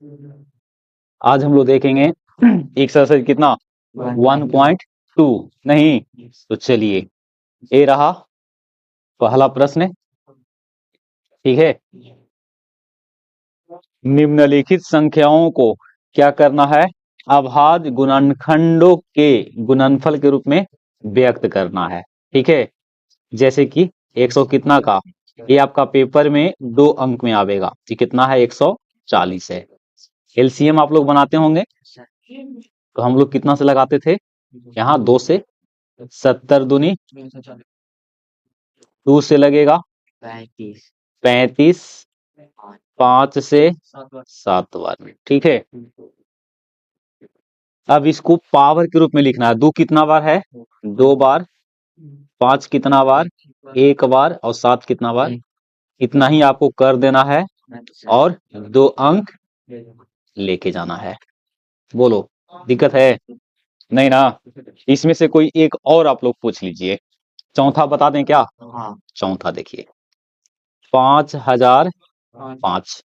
आज हम लोग देखेंगे एक्सरसाइज कितना 1.2 नहीं। तो चलिए ये रहा पहला प्रश्न, ठीक है। निम्नलिखित संख्याओं को क्या करना है, अभाज्य गुणनखंडों के गुणनफल के रूप में व्यक्त करना है, ठीक है। जैसे कि 100 कितना का, ये आपका पेपर में 2 अंक में आवेगा, ये कितना है 140 है। एलसीएम आप लोग बनाते होंगे, तो हम लोग कितना से लगाते थे, यहाँ 2 से 70 दूनी 2 से लगेगा 35, 5 से 7 बार, ठीक है। अब इसको पावर के रूप में लिखना है। 2 कितना बार है, 2 बार, 5 कितना बार, 1 बार, और 7 कितना बार, इतना ही आपको कर देना है और 2 अंक लेके जाना है। बोलो दिक्कत है नहीं ना। इसमें से कोई एक और आप लोग पूछ लीजिए। चौथा बता दें क्या? हाँ। चौथा देखिए 5005,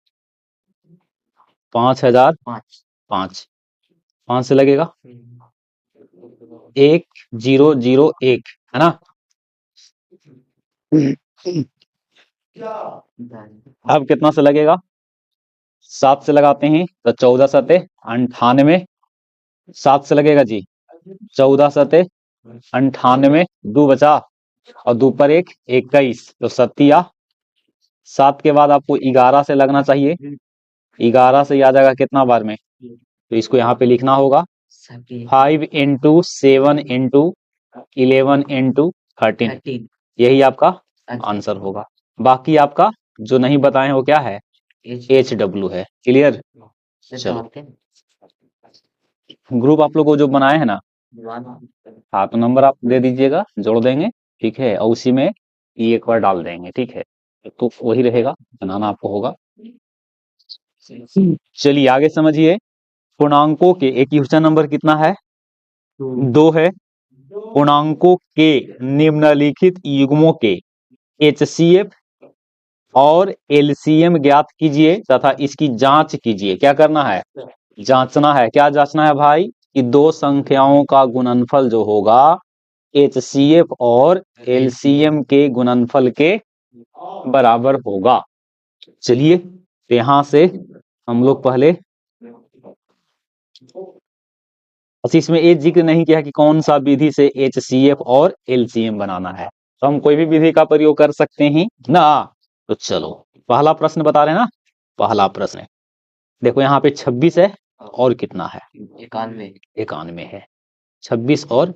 5005, 5 से लगेगा 1001 है ना। अब कितना से लगेगा, 7 से लगाते हैं तो 14 सते 98, 7 से लगेगा जी 14 सते 98, 2 बचा और 2 पर 1 21, तो 7 7 के बाद आपको 11 से लगना चाहिए। 11 से आ जाएगा कितना बार में, तो इसको यहाँ पे लिखना होगा 5 इंटू 7 इंटू 11 इंटू 13, यही आपका आंसर होगा। बाकी आपका जो नहीं बताए वो क्या है, HW है। क्लियर? चलो ग्रुप आप लोग को जो बनाए हैं ना, हाँ, तो नंबर आप दे दीजिएगा, जोड़ देंगे, ठीक है, और उसी में ये एक बार डाल देंगे, ठीक है। तो वही रहेगा, बनाना आपको होगा। चलिए आगे समझिए। पूर्णांकों के एक क्वेश्चन नंबर कितना है, 2 है। पूर्णांकों के निम्नलिखित युग्मों के HCF और LCM ज्ञात कीजिए तथा इसकी जांच कीजिए। क्या करना है, जांचना है। क्या जांचना है भाई, कि 2 संख्याओं का गुणनफल जो होगा HCF और LCM के गुणनफल के बराबर होगा। चलिए तो यहां से हम लोग पहले, इसमें ये जिक्र नहीं किया कि कौन सा विधि से HCF और LCM बनाना है, तो हम कोई भी विधि का प्रयोग कर सकते हैं ना। तो चलो पहला प्रश्न बता रहे हैं ना। पहला प्रश्न देखो, यहाँ पे 26 है और कितना है 91 है। 26 और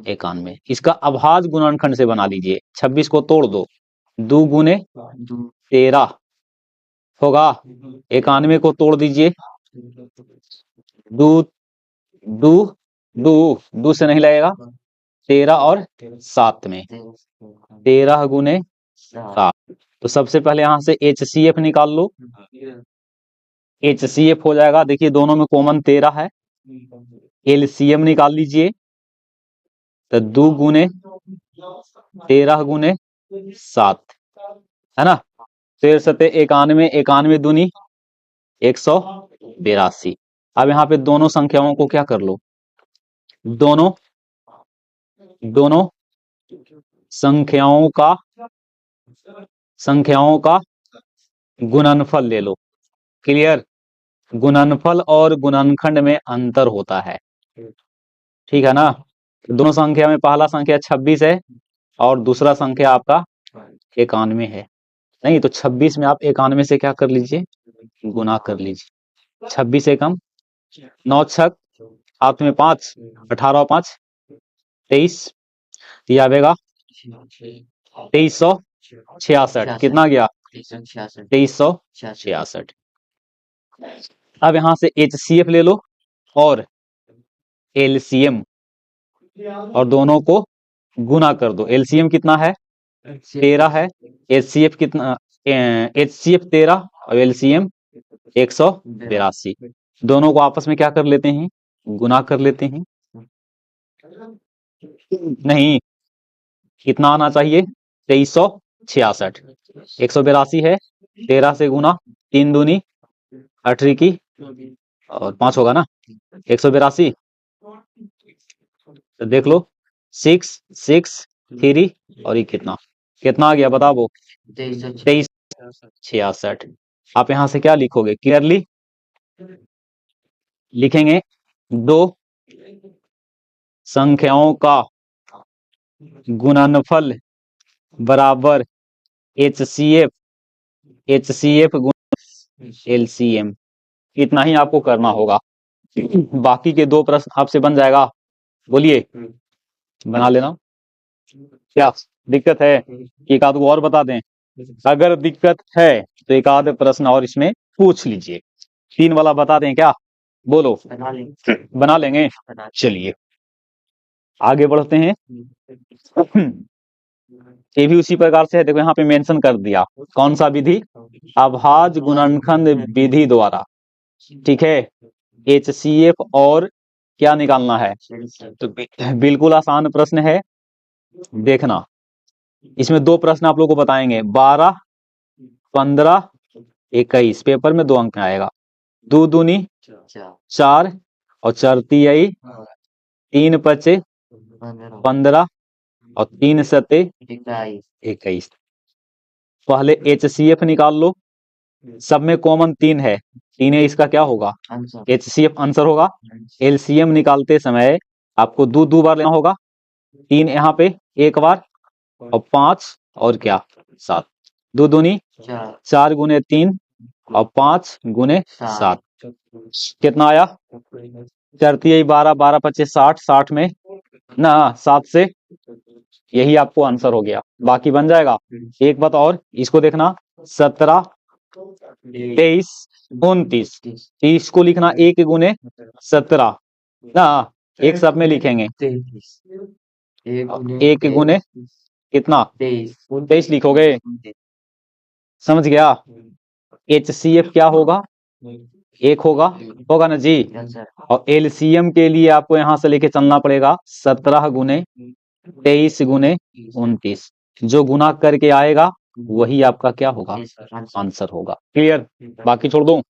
91, इसका अभाज्य गुणनखंड से बना लीजिए। 26 को तोड़ दो, 2 गुने 13 होगा। 91 को तोड़ दीजिए, 2 2 2 2 से नहीं लगेगा, 13 और 7 में 13 गुने 7। तो सबसे पहले यहां से HCF निकाल लो। HCF हो जाएगा, देखिए दोनों में कॉमन 13 है। LCM निकाल लीजिए, तो 2 गुने 13 गुने 7 है ना। 13 सते 91, 91 दूनी 182। अब यहाँ पे दोनों संख्याओं को क्या कर लो, दोनों संख्याओं का गुणनफल ले लो। क्लियर? गुणनफल और गुणनखंड में अंतर होता है, ठीक है ना। दोनों संख्या में पहला संख्या 26 है और दूसरा संख्या आपका 91 है। नहीं तो 26 में आप 91 से क्या कर लीजिए, गुना कर लीजिए। 26 एकम 9 छक 8 में 5, 18 5 23, ये आवेगा 2366। कितना गया, 2366। अब यहां से HCF ले लो और LCM, और दोनों को गुना कर दो। LCM कितना है, 13 है। HCF कितना, HCF 13 और LCM 182। दोनों को आपस में क्या कर लेते हैं, गुना कर लेते हैं। नहीं, कितना आना चाहिए, 2366। 182 है, 13 से गुना, 3 दूनी 18 की और 5 होगा ना, 182। तो देख लो 6 6 3 और ये कितना कितना आ गया बताओ, 2366। आप यहां से क्या लिखोगे, क्लियरली लिखेंगे दो संख्याओं का गुणनफल बराबर HCF गुणा LCM। इतना ही आपको करना होगा, बाकी के 2 प्रश्न आपसे बन जाएगा। बोलिए, बना लेना। क्या दिक्कत है, एक आध को और बता दें? अगर दिक्कत है तो एक आध प्रश्न और इसमें पूछ लीजिए। 3 वाला बता दें क्या, बोलो? बना लेंगे। चलिए आगे बढ़ते हैं। ये भी उसी प्रकार से है, देखो यहाँ पे मेंशन कर दिया कौन सा विधि, अभाज्य गुणनखंड विधि द्वारा, ठीक है। HCF और क्या निकालना है, तो बिल्कुल आसान प्रश्न है, देखना। इसमें 2 प्रश्न आप लोगों को बताएंगे, 12 15 21। पेपर में 2 अंक आएगा, 2 दूनी 4 और 4 तिहाई 3 पचे 15 और 3 सते 21। पहले HCF निकाल लो, सब में कॉमन 3 है, 3 है, इसका क्या होगा, HCF आंसर होगा। LCM निकालते समय आपको 2 बार लेना होगा, 3 यहाँ पे एक बार और 5 और क्या 7। 2 दूनी 4 गुने 3 और 5 गुने 7 कितना आया, 4 तिहाई 12 12 25 60 60 में ना 7 से, यही आपको आंसर हो गया, बाकी बन जाएगा। एक बात और इसको देखना, 17 23 29, 30 को लिखना 1 गुने 17 ना, एक सब में लिखेंगे 1 गुने कितना 23 लिखोगे, समझ गया। HCF क्या होगा, 1 होगा ना जी। और LCM के लिए आपको यहां से लेके चलना पड़ेगा 17 गुने 23 गुने 29, जो गुना करके आएगा वही आपका क्या होगा, आंसर होगा। क्लियर, बाकी छोड़ दूं,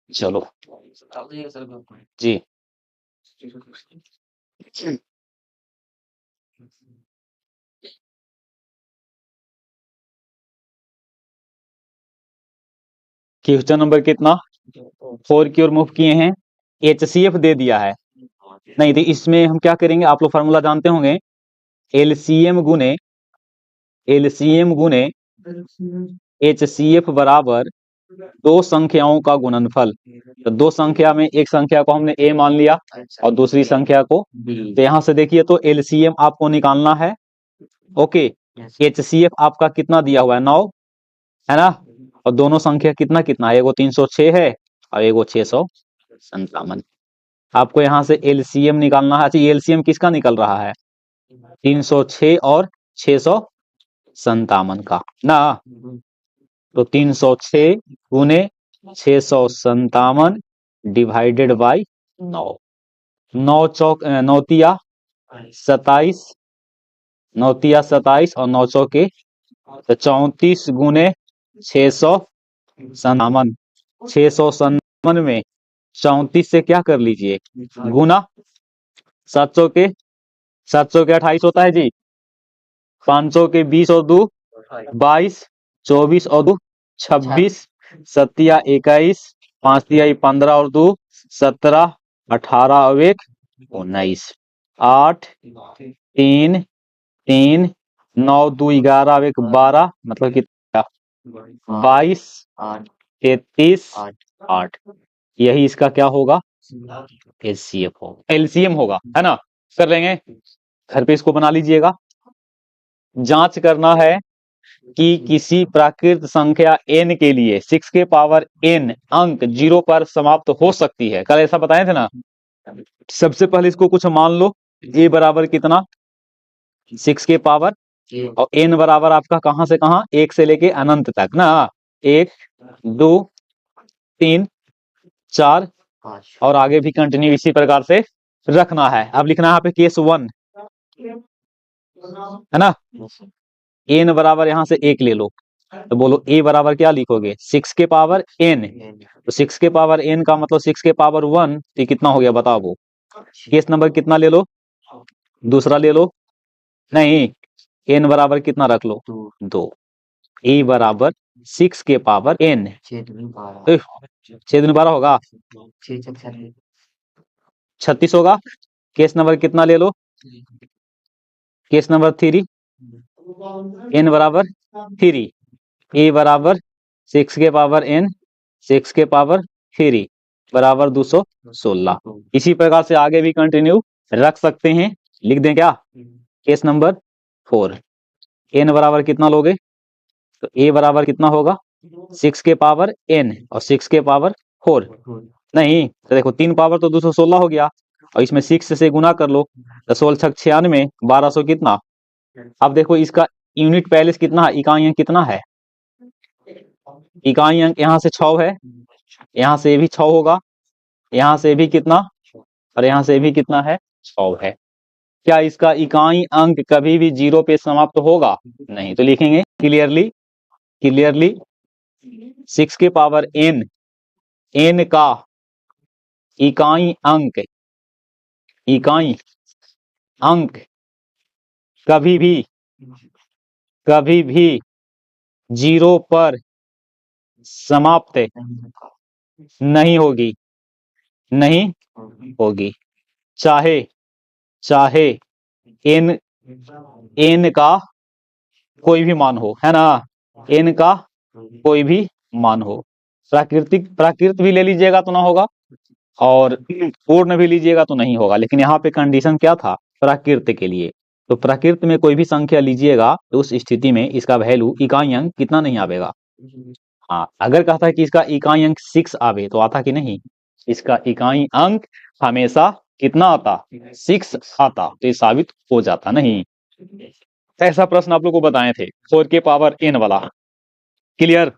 चलो जी। क्वेश्चन नंबर कितना 4 की ओर मूव किए हैं, HCF दे दिया है, नहीं तो इसमें हम क्या करेंगे, आप लोग फार्मूला जानते होंगे, LCM गुने HCF बराबर 2 संख्याओं का गुणनफल। तो 2 संख्या में एक संख्या को हमने A मान लिया और दूसरी संख्या को B। तो यहां से देखिए तो LCM आपको निकालना है, ओके। HCF आपका कितना दिया हुआ है, 9 है ना, और दोनों संख्या कितना कितना है, एगो 306 है और एगो 657। आपको यहां से LCM निकालना है। अच्छा, LCM किसका निकल रहा है, 306 और 657 का ना, तो 306 गुने 657 डिवाइडेड बाई 9, 9 चौक 9 तिया 27, 9 तिया 27 और 9 चौके तो 34 गुने 657, 657 में 34 से क्या कर लीजिए गुना, 700 के 28 होता है जी, 500 के 20 और 2 22, 24 और 2 26, 7 21, 5 तिहाई 15 और 2 17, 18 और 1 19, 8 3 3 9 2 11 और 1 12, मतलब कितना 22 33 8। यही इसका क्या होगा, HCF होगा, LCM होगा, है ना। कर लेंगे, घर पे इसको बना लीजिएगा। जांच करना है कि किसी प्राकृत संख्या n के लिए 6 के पावर n अंक 0 पर समाप्त हो सकती है, कल ऐसा बताए थे ना। सबसे पहले इसको कुछ मान लो, a बराबर कितना 6 के पावर और n बराबर आपका कहां से कहां, 1 से लेके अनंत तक ना, 1 2 3 4 और आगे भी कंटिन्यू इसी प्रकार से रखना है। अब लिखना है यहाँ पे केस 1 है ना, n बराबर यहां से 1 ले लो, तो बोलो ए बराबर क्या लिखोगे, 6 के पावर n। तो 6 के पावर n का मतलब 6 के पावर 1, तो कितना हो गया बताओ। वो केस नंबर कितना ले लो, दूसरा ले लो, नहीं n बराबर कितना रख लो, 2। ए बराबर 6 के पावर n, 6 दूनी 12 होगा, 36 होगा। केस नंबर कितना ले लो, केस नंबर 3, n बराबर 3, ए बराबर 6 के पावर n, 6 के पावर 3 बराबर 216। इसी प्रकार से आगे भी कंटिन्यू रख सकते हैं। लिख दें क्या, केस नंबर 4, n बराबर कितना लोगे, तो a बराबर कितना होगा, 6 के पावर n और 6 के पावर 4, नहीं तो देखो 3 पावर तो 216 हो गया, और इसमें 6 से गुना कर लो, तो 16 छक 96, 1200 कितना। अब देखो इसका यूनिट पहले से कितना है, इकाई अंक कितना है, इकाई अंक यहाँ से 6 है, यहाँ से भी 6 होगा, यहाँ से भी कितना, और यहाँ से भी कितना है, 6 है। क्या इसका इकाई अंक कभी भी 0 पे समाप्त होगा, नहीं। तो लिखेंगे क्लियरली 6 के पावर n का इकाई अंक कभी भी 0 पर समाप्त नहीं होगी, चाहे n का कोई भी मान हो, है ना, n का कोई भी मान हो। प्राकृत भी ले लीजिएगा तो ना होगा, और पूर्ण भी लीजिएगा तो नहीं होगा, लेकिन यहाँ पे कंडीशन क्या था, प्राकृत के लिए। तो प्राकृत में कोई भी संख्या लीजिएगा तो उस स्थिति में इसका वैल्यू इकाई अंक कितना नहीं आवेगा। हाँ, अगर कहता है कि इसका इकाई अंक 6 आवे तो आता कि नहीं, इसका इकाई अंक हमेशा कितना आता, 6 आता, तो ये साबित हो जाता नहीं। ऐसा प्रश्न आप लोग को बताए थे 4 के पावर n वाला। क्लियर,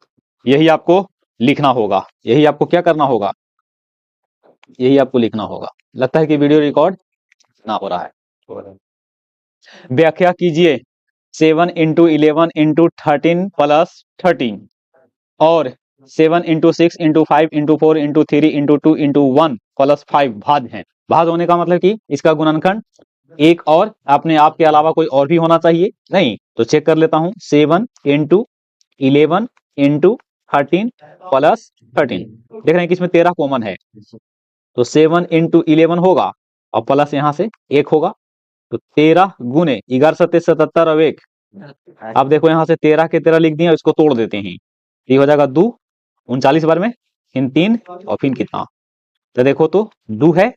यही आपको लिखना होगा, यही आपको क्या करना होगा, यही आपको लिखना होगा। लगता है कि वीडियो रिकॉर्ड ना हो रहा है। व्याख्या कीजिए 7 इंटू 11 इंटू 13 प्लस 13 और 7 into 6 into 5 into 4 into 3 into 2 into 1 plus 5 भाज्य है। भाज्य होने का मतलब कि इसका गुणनखंड एक और अपने आप के अलावा कोई और भी होना चाहिए, नहीं। तो चेक कर लेता हूं, 7 इंटू 11 इंटू 13 प्लस 13, देख रहे हैं कि इसमें 13 कॉमन है, तो 7 इंटू 11 होगा और प्लस यहाँ से 1 होगा, तो 13 गुने 11 सत्ते 77 और 1। अब देखो यहाँ से 13 के 13 लिख दिया, इसको तोड़ देते हैं, ये हो जाएगा 2 39 बार में, फिर 3 और फिर कितना, तो देखो तो 2 है,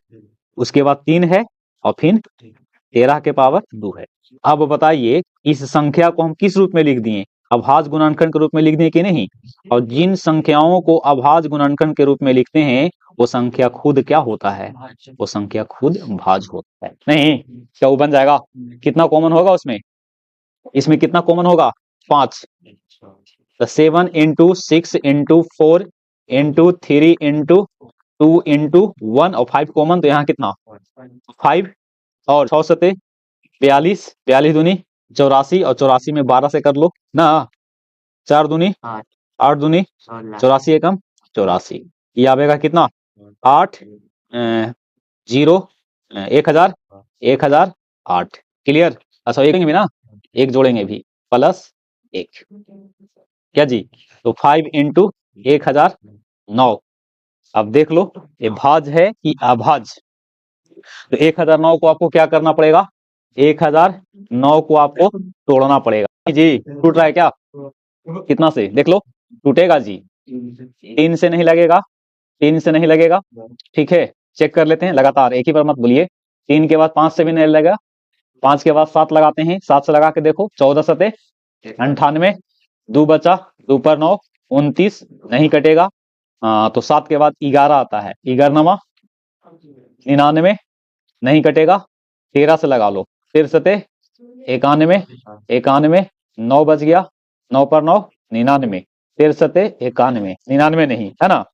उसके बाद 3 है और फिर 13 के पावर 2 है। अब बताइए इस संख्या को हम किस रूप में लिख दिए, अभाज्य गुणनखंड के रूप में लिख दिए कि नहीं। और जिन संख्याओं को अभाज्य गुणनखंड के रूप में लिखते हैं वो संख्या खुद क्या होता है, वो संख्या खुद भाज्य होता है, नहीं। क्या वो बन जाएगा, कितना कॉमन होगा उसमें, इसमें कितना कॉमन होगा, 5। तो 7 into 6 into 4 into 3 into 2 into 1 और 5 कॉमन, तो यहाँ कितना 5 और 6 सते 42, 42 दूनी 84 और 84 में 12 से कर लो ना, 4 दूनी 8 दूनी 84 एकम 84, ये आवेगा कितना 8 0 1008। क्लियर, अच्छा एक भी ना, एक जोड़ेंगे भी प्लस 1, क्या जी, तो 5 इंटू 1009। अब देख लो ये भाज्य है कि अभाज्य, तो 1009 को आपको क्या करना पड़ेगा, 1009 को आपको तोड़ना पड़ेगा जी। टूट रहा है क्या, कितना से देख लो, टूटेगा जी, 3 से नहीं लगेगा, 3 से नहीं लगेगा, ठीक है। चेक कर लेते हैं लगातार, एक ही बार मत बोलिए, 3 के बाद 5 से भी नहीं लगेगा, 5 के बाद 7 लगाते हैं, 7 से लगा के देखो, 14 सते 98, 2 बचा, 2 पर 9 29, नहीं कटेगा। तो 7 के बाद 11 आता है, 11 99, नहीं कटेगा, 13 से लगा लो, फिर सते 91 91, 9 बच गया, 9 पर 9 99, फिर सते 91 99 नहीं है ना,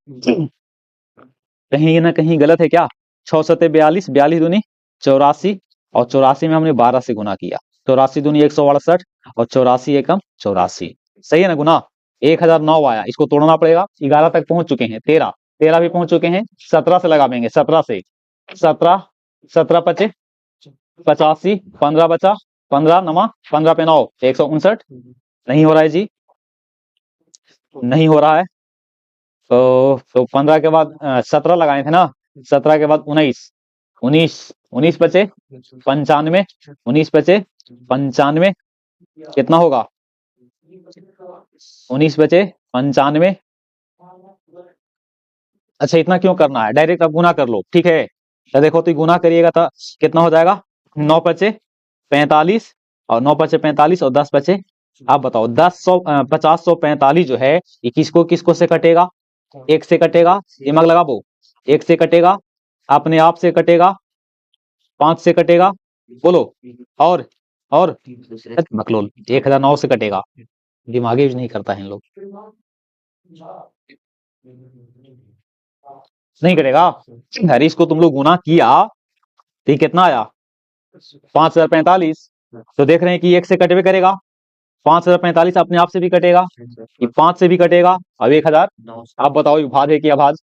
कहीं ना कहीं गलत है क्या, 6 सते 42, 42 दूनी 84 और 84 में हमने 12 से गुना किया, 84 दूनी 168 और 84 एकम 84, सही है ना गुना। 1009 आया, इसको तोड़ना पड़ेगा। 11 तक पहुंच चुके हैं, 13 13 भी पहुंच चुके हैं। 17 से लगाएंगे, 17 से 17 17 पचे 85, 15 बचा, 15 नमा 15 पे 9 159। नहीं हो रहा है जी, नहीं हो रहा है। तो 15 के बाद 17 लगाए थे ना, 17 के बाद 19 19 19 बचे 95, 19 बचे 95, कितना होगा 19 बचे 95। अच्छा इतना क्यों करना है, डायरेक्ट आप गुना कर लो, ठीक है। तो देखो तो गुना करिएगा तो कितना हो जाएगा, 9 बचे 45 और 9 बचे 45 और 10 बचे। आप बताओ 50 100 45 जो है ये किसको किसको से कटेगा, एक से कटेगा, दिमाग लगाओ, एक से कटेगा, अपने आप से कटेगा, 5 से कटेगा, बोलो, और मकलोल 1009 से कटेगा। दिमागी यूज नहीं करता है इन लोग, नहीं कटेगा। अरे इसको तुम लोग गुना किया तो ये कितना आया 5045। तो देख रहे हैं कि एक से कटवे करेगा, 5045 अपने आप से भी कटेगा, ये 5 से भी कटेगा, अब 1000। आप बताओ ये भाज है कि अभाज,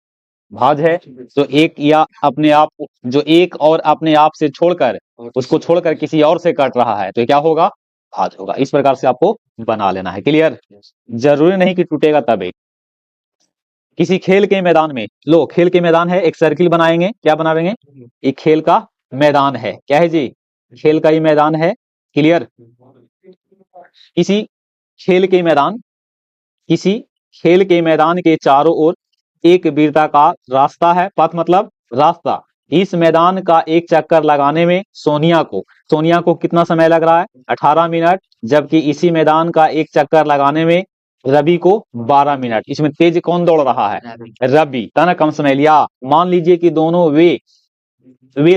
भाज है। तो एक या अपने आप, जो एक और अपने आप से छोड़कर, उसको छोड़कर किसी और से कट रहा है तो ये क्या होगा, भाज होगा। इस प्रकार से आपको बना लेना है, क्लियर। जरूरी नहीं कि टूटेगा तब एक। किसी खेल के मैदान में, लो खेल के मैदान है, एक सर्किल बनाएंगे, क्या बनाएंगे, एक खेल का मैदान है, क्या है जी, खेल का ही मैदान है, क्लियर। किसी खेल के मैदान, किसी खेल के मैदान के चारों ओर एक वृत्ताकार रास्ता है, पथ मतलब रास्ता। इस मैदान का एक चक्कर लगाने में सोनिया को कितना समय लग रहा है, 18 मिनट, जबकि इसी मैदान का एक चक्कर लगाने में रवि को 12 मिनट। इसमें तेज कौन दौड़ रहा है, रवि, तना कम समय लिया। मान लीजिए कि दोनों वे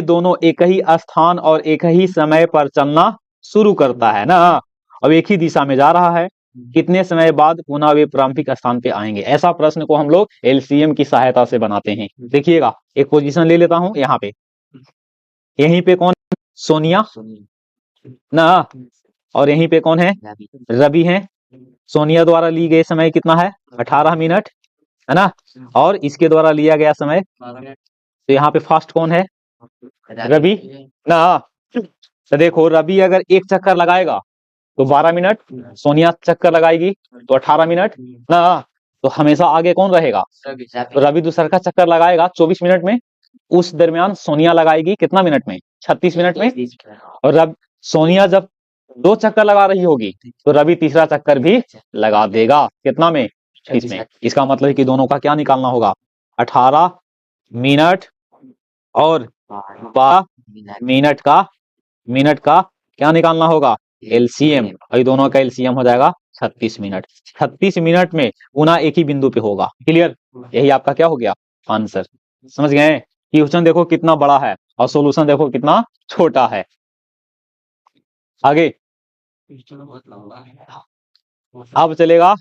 दोनों एक ही स्थान और एक ही समय पर चलना शुरू करता है ना, अब एक ही दिशा में जा रहा है, कितने समय बाद पुनः वे प्रारंभिक स्थान पे आएंगे। ऐसा प्रश्न को हम लोग एलसीएम की सहायता से बनाते हैं। देखिएगा एक पोजीशन ले लेता हूं यहाँ पे, यहीं पे कौन, सोनिया ना, और यहीं पे कौन है, रवि है। सोनिया द्वारा ली गए समय कितना है, 18 मिनट, है ना, और इसके द्वारा लिया गया समय, तो यहाँ पे फर्स्ट कौन है, रवि ना। तो देखो रवि अगर एक चक्कर लगाएगा तो 12 मिनट, सोनिया चक्कर लगाएगी तो 18 मिनट ना, तो हमेशा आगे कौन रहेगा, तो रवि दूसरा का चक्कर लगाएगा 24 मिनट में, उस दरमियान सोनिया लगाएगी कितना मिनट में, 36 मिनट में। और रब सोनिया जब 2 चक्कर लगा रही होगी तो रवि तीसरा चक्कर भी लगा देगा, कितना में, इसमें। इसका मतलब है कि दोनों का क्या निकालना होगा, 18 मिनट और 12 मिनट का क्या निकालना होगा, एलसीएम, और दोनों का एलसीएम हो जाएगा 36 मिनट। 36 मिनट में पुनः एक ही बिंदु पे होगा, क्लियर। यही आपका क्या हो गया, आंसर। समझ गए, क्वेश्चन देखो कितना बड़ा है और सॉल्यूशन देखो कितना छोटा है। आगे अब चलेगा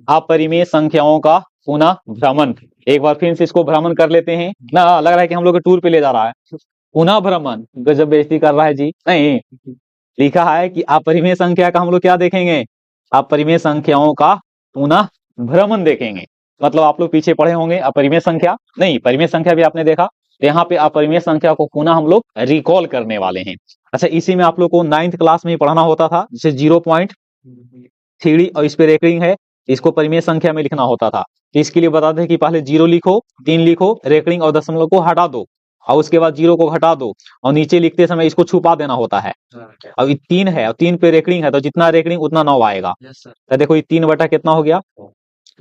अपरिमेय संख्याओं का पुनः भ्रमण। एक बार फिर से इसको भ्रमण कर लेते हैं ना, लग रहा है कि हम लोग टूर पे ले जा रहा है। पुनः भ्रमण, गजब बेइज्जती कर रहा है जी, नहीं लिखा है कि अपरिमेय संख्या का हम लोग क्या देखेंगे, अपरिमेय संख्याओं का पुनः भ्रमण देखेंगे। मतलब आप लोग पीछे पढ़े होंगे अपरिमेय संख्या, नहीं परिमेय संख्या भी आपने देखा, तो यहाँ पे अपरिमेय संख्या को पुनः हम लोग रिकॉल करने वाले हैं। अच्छा इसी में आप लोग को 9th क्लास में ही पढ़ना होता था, जैसे 0.3 और इस पे रेकरिंग है, इसको परिमेय संख्या में लिखना होता था। तो इसके लिए बता दें कि पहले 0 लिखो, 3 लिखो, रेकरिंग और दशमलव को हटा दो, और उसके बाद 0 को हटा दो, और नीचे लिखते समय इसको छुपा देना होता है। अब ये 3 है और 3 पे रेकरिंग है, तो जितना रेकरिंग उतना 9 आएगा। तो देखो ये 3 बटा कितना हो गया,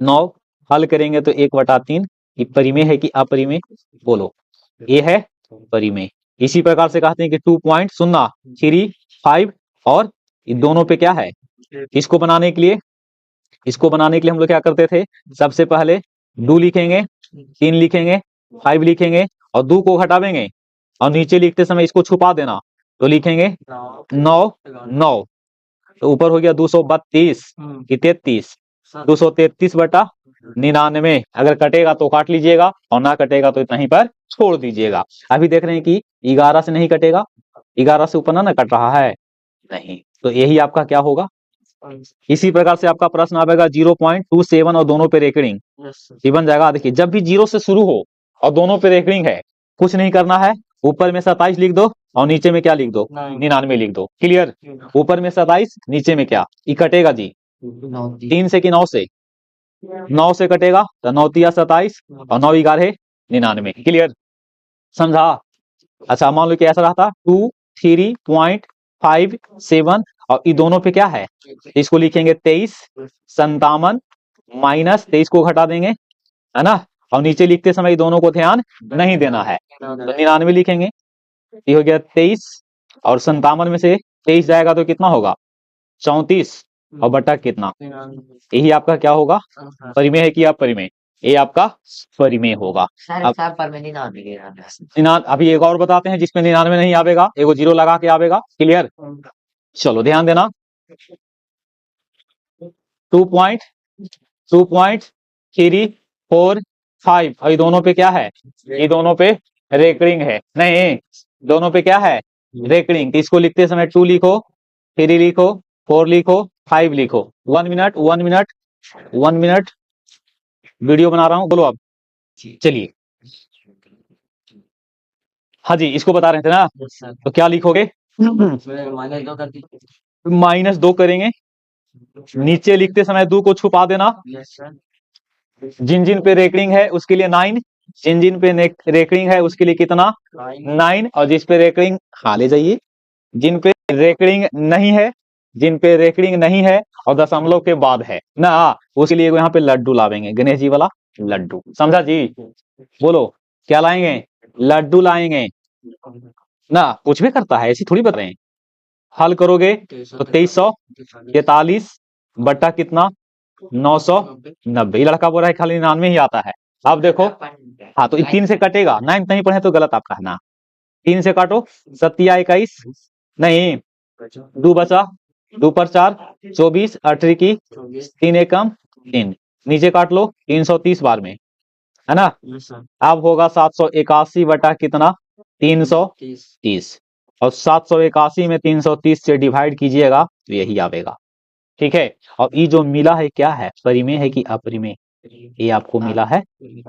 9, हल करेंगे तो 1/3। ये परिमेय है कि अपरिमेय, बोलो, ये है परिमेय। इसी प्रकार से कहते हैं कि 2.035 और ये दोनों पे क्या है, इसको बनाने के लिए हम लोग क्या करते थे, सबसे पहले 2 लिखेंगे, 3 लिखेंगे, 5 लिखेंगे और 2 को हटावेंगे, और नीचे लिखते समय इसको छुपा देना, तो लिखेंगे 9, तो ऊपर हो गया 232 की 33, 233/99। अगर कटेगा तो काट लीजिएगा और ना कटेगा तो इतना ही पर छोड़ दीजिएगा। अभी देख रहे हैं कि 11 से नहीं कटेगा, 11 से ऊपर ना कट रहा है, नहीं, तो यही आपका क्या होगा, इसी प्रकार से आपका प्रश्न आएगा 0.27 और दोनों पे रेकरिंग ये बन जाएगा। देखिए जब भी 0 से शुरू हो और दोनों पे रेकरिंग है, कुछ नहीं करना है, ऊपर में 27 लिख दो और नीचे में क्या लिख दो, 99 लिख दो। क्लियर? ऊपर में 27, नीचे में क्या, ये कटेगा जी 3 से कि 9 से, 9 से कटेगा तो 9 तिया 27 और 9 11 99। क्लियर? समझा? अच्छा मान लो कि ऐसा रहा था 23.57 और ये दोनों पे क्या है, इसको लिखेंगे 23, 57 माइनस 23 को घटा देंगे, है ना, और नीचे लिखते समय दोनों को ध्यान नहीं देना है, तो 99 लिखेंगे। ये हो गया 23 और 57 में से 23 जाएगा तो कितना होगा 34 और बटा कितना, यही आपका क्या होगा, परिमेय है कि अपरिमेय, ये आपका परिमेय होगा। अभी एक और बताते हैं जिसमें 99 नहीं आवेगा, एगो 0 लगा के आवेगा। क्लियर? चलो ध्यान देना, 2.35 और ये दोनों पे क्या है, ये दोनों पे रेकरिंग है, नहीं दोनों पे क्या है, रेकरिंग। इसको लिखते समय 2 लिखो, 3 लिखो, 4 लिखो, 5 लिखो। 1 मिनट 1 मिनट 1 मिनट वीडियो बना रहा हूं, बोलो आप। चलिए हाँ जी, इसको बता रहे थे ना, तो क्या लिखोगे, -2 करेंगे, नीचे लिखते समय 2 को छुपा देना, जिन जिन पे रेकरिंग है उसके लिए 9, जिन जिन पे रेकरिंग है उसके लिए कितना 9, और जिस पे रेकरिंग, हाँ ले जाइए, जिन पे रेकरिंग नहीं है, जिन पे रेकरिंग नहीं है और दशमलव के बाद है ना, उसके लिए यहाँ पे लड्डू लावेंगे, गणेश जी वाला लड्डू। समझा जी? बोलो क्या लाएंगे, लड्डू लाएंगे ना, कुछ भी करता है ऐसी थोड़ी बता रहे हैं। हल करोगे तो 2343 बटा कितना 990। ये लड़का बोल रहा है खाली 99 ही आता है। अब देखो, हाँ तो 3 से कटेगा, 9 नहीं पढ़े तो गलत आपका है ना, 3 से काटो, 7 21 नहीं, 2 बचा, 2 पर 4 24, 18 की 3 एकम 3, नीचे काट लो 330 बार में, है ना। अब होगा 781 बटा कितना 330, और 781 में 330 से डिवाइड कीजिएगा तो यही आवेगा। ठीक है, और ये जो मिला है क्या है, परिमेय है कि अपरिमेय, ये आपको मिला है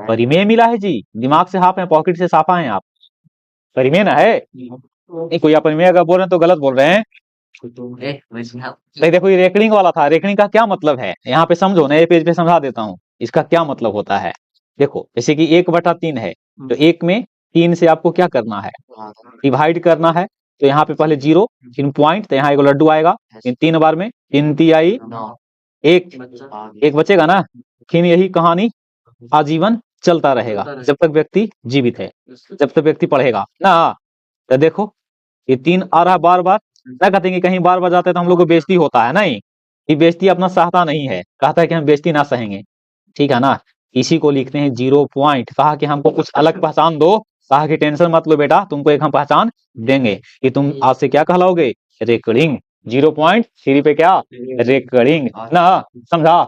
परिमेय मिला है जी। दिमाग से हाफ है, पॉकेट से साफा है आप, परिमेय ना है। नहीं कोई अपरिमेय अगर बोल रहे हैं तो गलत बोल रहे हैं। देखो ये रेकरिंग वाला था, रेकरिंग का क्या मतलब है यहाँ पे समझो, नए पेज पे समझा देता हूँ इसका क्या मतलब होता है। देखो जैसे कि 1/3 है, तो 1 में 3 से आपको क्या करना है, डिवाइड करना है, तो यहाँ पे पहले 0 फिर पॉइंट, तो यहाँ एक लड्डू आएगा, 3 बार में 3 तिहाई 1 बचेगा ना, फिर यही कहानी आजीवन चलता रहेगा जब तक व्यक्ति जीवित है, जब तक व्यक्ति पढ़ेगा ना। तो देखो ये 3 आ रहा बार बार, ना कहते हैं कि कहीं बार बार जाते हैं तो हम लोग को बेइज्जती होता है, नहीं, ये बेइज्जती अपना सहता नहीं है, कहता है कि हम बेइज्जती ना सहेंगे, ठीक है ना। इसी को लिखते हैं 0 पॉइंट, कहा कि हमको कुछ अलग पहचान दो, कहा कि टेंशन मत लो बेटा, तुमको एक हम पहचान देंगे कि तुम आज से क्या कहलाओगे, रेकरिंग। 0.3 पे क्या, रेकरिंग ना, समझा।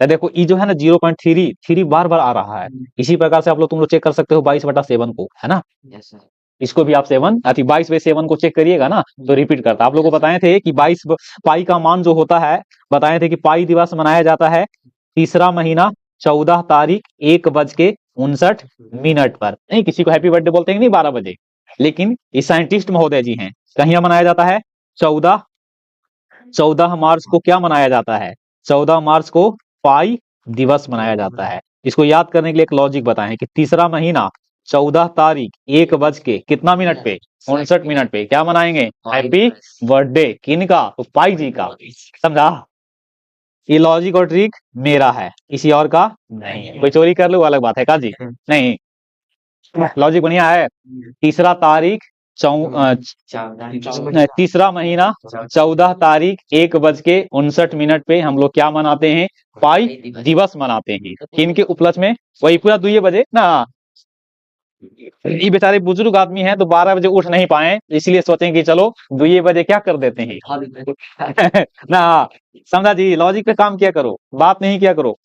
तो देखो ये जो है ना 0.3 बार बार आ रहा है, इसी प्रकार से आप लोग तुम लोग चेक कर सकते हो 22/7 को, है ना। इसको भी आप 22/7 को चेक करिएगा ना तो रिपीट करता। आप लोगों को बताए थे कि 22 पाई का मान जो होता है, बताए थे कि पाई दिवस मनाया जाता है तीसरा महीना 14 तारीख 1:59 पर। नहीं किसी को हैप्पी बर्थडे बोलते हैं नहीं 12 बजे, लेकिन ये साइंटिस्ट महोदय जी हैं, कहीं मनाया जाता है 14 मार्च को क्या मनाया जाता है, 14 मार्च को पाई दिवस मनाया जाता है। इसको याद करने के लिए एक लॉजिक बताएं कि तीसरा महीना 14 तारीख 1 बज के कितना मिनट पे 59 पे क्या मनाएंगे, हैप्पी बर्थडे। किनका, तो पाई जी का। समझा, ये लॉजिक और ट्रिक मेरा है, किसी और का नहीं है। कोई चोरी कर लो अलग बात है का जी, नहीं लॉजिक बढ़िया है। तीसरा तारीख तीसरा महीना 14 तारीख 1:59 पे हम लोग क्या मनाते हैं, पाई दिवस मनाते हैं। किनके उपलक्ष्य में, वही पूरा 2 बजे ना। ये बेचारे बुजुर्ग आदमी हैं तो 12 बजे उठ नहीं पाए, इसलिए सोचें कि चलो 2 बजे क्या कर देते हैं ना। समझा जी, लॉजिक पे काम किया करो, बात नहीं किया करो।